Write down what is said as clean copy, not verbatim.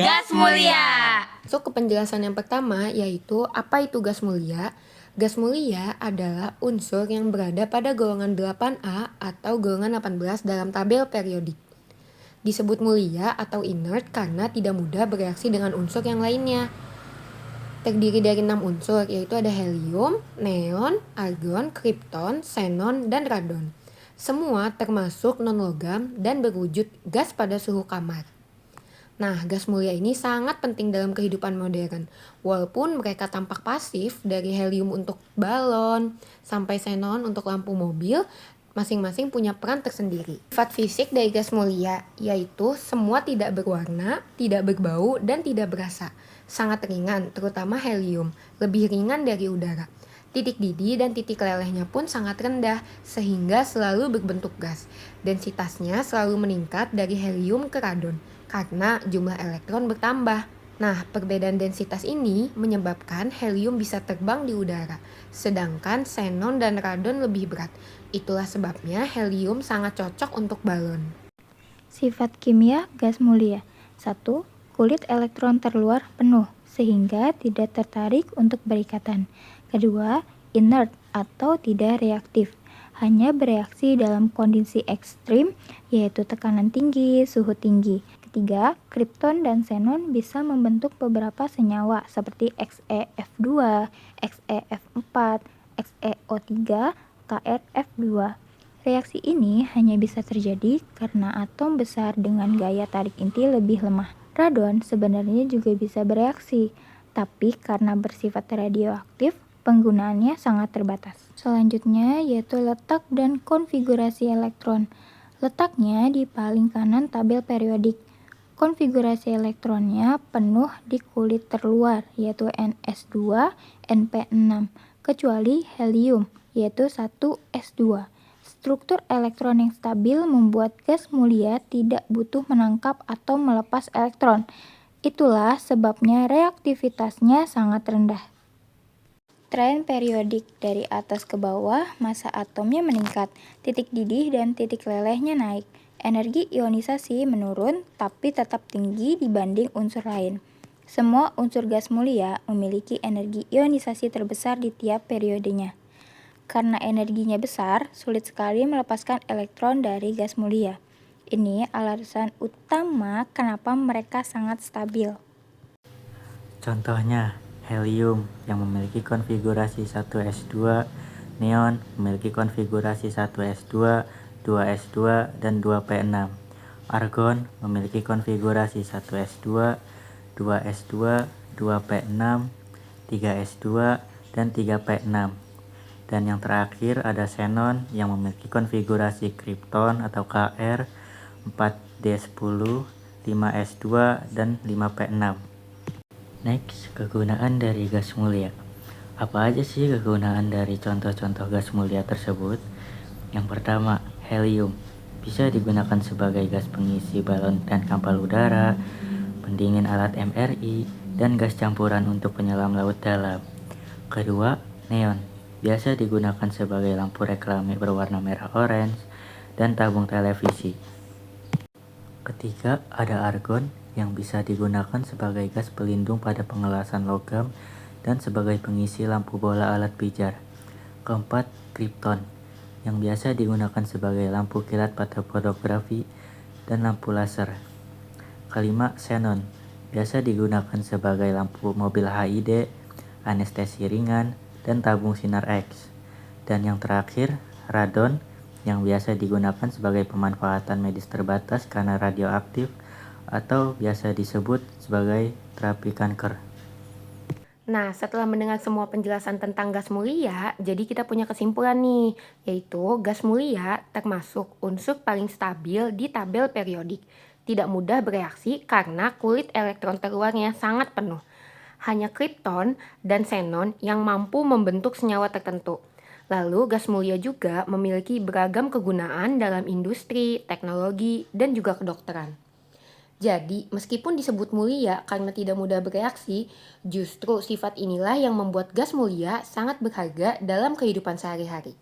Gas mulia. Masuk ke penjelasan yang pertama, yaitu apa itu gas mulia? Gas mulia adalah unsur yang berada pada golongan 8A atau golongan 18 dalam tabel periodik. Disebut mulia atau inert karena tidak mudah bereaksi dengan unsur yang lainnya. Terdiri dari 6 unsur, yaitu ada helium, neon, argon, krypton, xenon, dan radon. Semua termasuk non-logam dan berwujud gas pada suhu kamar. Nah, gas mulia ini sangat penting dalam kehidupan modern. Walaupun mereka tampak pasif, dari helium untuk balon sampai xenon untuk lampu mobil, masing-masing punya peran tersendiri. Sifat fisik dari gas mulia yaitu semua tidak berwarna, tidak berbau, dan tidak berasa. Sangat ringan, terutama helium, lebih ringan dari udara. Titik didih dan titik lelehnya pun sangat rendah, sehingga selalu berbentuk gas. Densitasnya selalu meningkat dari helium ke radon, karena jumlah elektron bertambah. Nah, perbedaan densitas ini menyebabkan helium bisa terbang di udara, sedangkan xenon dan radon lebih berat. Itulah sebabnya helium sangat cocok untuk balon. Sifat kimia gas mulia. 1. Kulit elektron terluar penuh, sehingga tidak tertarik untuk berikatan. Kedua, inert atau tidak reaktif. Hanya bereaksi dalam kondisi ekstrim, yaitu tekanan tinggi, suhu tinggi. Ketiga, krypton dan xenon bisa membentuk beberapa senyawa seperti XeF2, XeF4, XeO3, KrF2. Reaksi ini hanya bisa terjadi karena atom besar dengan gaya tarik inti lebih lemah. Radon sebenarnya juga bisa bereaksi, tapi karena bersifat radioaktif, penggunaannya sangat terbatas. Selanjutnya yaitu letak dan konfigurasi elektron. Letaknya di paling kanan tabel periodik. Konfigurasi elektronnya penuh di kulit terluar, yaitu Ns2, Np6, kecuali helium, yaitu 1s2. Struktur elektron yang stabil membuat gas mulia tidak butuh menangkap atau melepas elektron. Itulah sebabnya reaktivitasnya sangat rendah. Tren periodik dari atas ke bawah, massa atomnya meningkat, titik didih dan titik lelehnya naik. Energi ionisasi menurun tapi tetap tinggi dibanding unsur lain. Semua unsur gas mulia memiliki energi ionisasi terbesar di tiap periodenya. Karena energinya besar, sulit sekali melepaskan elektron dari gas mulia. Ini alasan utama kenapa mereka sangat stabil. Contohnya, helium yang memiliki konfigurasi 1s2, neon memiliki konfigurasi 1s2, 2s2, dan 2p6. Argon memiliki konfigurasi 1s2, 2s2, 2p6, 3s2, dan 3p6. Dan yang terakhir ada xenon yang memiliki konfigurasi krypton atau Kr, 4d10, 5s2, dan 5p6. Next, kegunaan dari gas mulia. Apa aja sih kegunaan dari contoh-contoh gas mulia tersebut? Yang pertama, helium. Bisa digunakan sebagai gas pengisi balon dan kapal udara, pendingin alat MRI, dan gas campuran untuk penyelam laut dalam. Kedua, neon. Biasa digunakan sebagai lampu reklame berwarna merah orange dan tabung televisi. Ketiga, ada argon yang bisa digunakan sebagai gas pelindung pada pengelasan logam dan sebagai pengisi lampu bola alat pijar. Keempat, krypton yang biasa digunakan sebagai lampu kilat pada fotografi dan lampu laser. Kelima, xenon biasa digunakan sebagai lampu mobil HID, anestesi ringan, dan tabung sinar X. Dan yang terakhir, radon yang biasa digunakan sebagai pemanfaatan medis terbatas karena radioaktif atau biasa disebut sebagai terapi kanker. Nah, setelah mendengar semua penjelasan tentang gas mulia, jadi kita punya kesimpulan nih, yaitu gas mulia termasuk unsur paling stabil di tabel periodik. Tidak mudah bereaksi karena kulit elektron terluarnya sangat penuh. Hanya krypton dan xenon yang mampu membentuk senyawa tertentu. Lalu gas mulia juga memiliki beragam kegunaan dalam industri, teknologi, dan juga kedokteran. Jadi, meskipun disebut mulia karena tidak mudah bereaksi, justru sifat inilah yang membuat gas mulia sangat berharga dalam kehidupan sehari-hari.